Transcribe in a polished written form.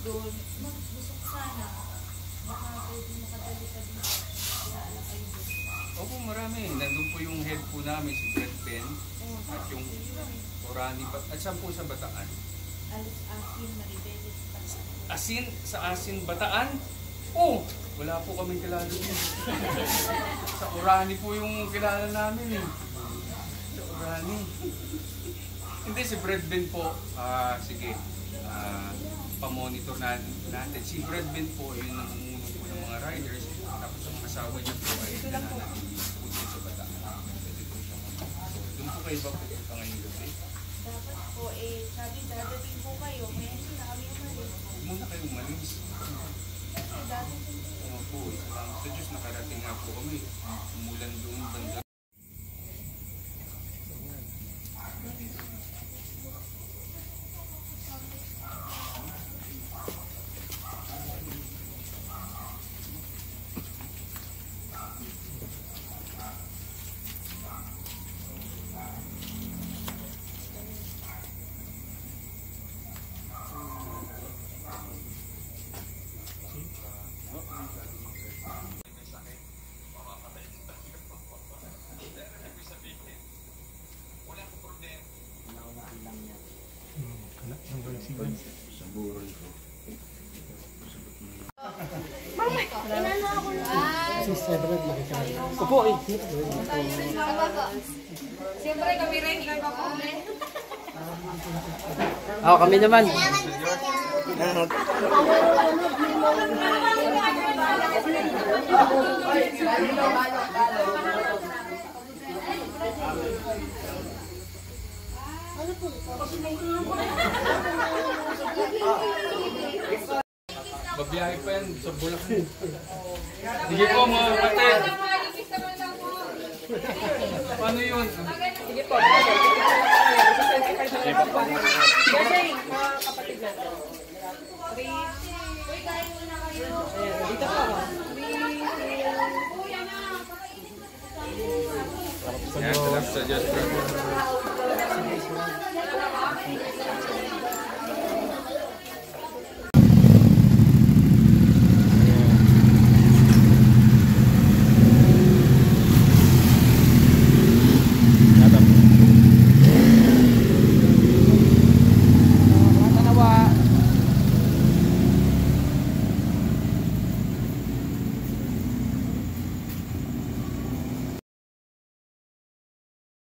doon, magbusok sana. Baka pwede makadali ka dito. Kilala kayo doon. Opo, marami. Nandun po yung head po namin, si Brett Ben. At yung Orani. At saan po sa Bataan? Asin, Maribeles, Bataan. Asin? Sa Asin, Bataan? Oh! Wala po kaming kilala dito. Sa Orani po yung kilala namin eh. Sa Orani. Hindi, si Brett Ben po. Sige. Pamonitor natin. Si Brett Ben po, yun ang umuno po ng mga riders. Tapos ang asawa niya po ay nananatili po dito sa Bataan. Pwede po siya. Doon po kayo ba po ito ngayong gabi? Dapat po sabi dadating po kayo. Kaya hindi na kami umalis. Muna kayo umalis. Dadating po. Po, salamat sa Diyos, nakarating nga po kami. Umulan doon banda. Sa buron ko. Opo, eh. Siyempre kami rin, ikaw pa po. Kami naman. Babiyahe pa yan sa Bulacan. Sige po mga kapatid. Paano yun? Sige po. Sige po. Mga kapatid natin. Dito po. Yan, salamat sa Diyos.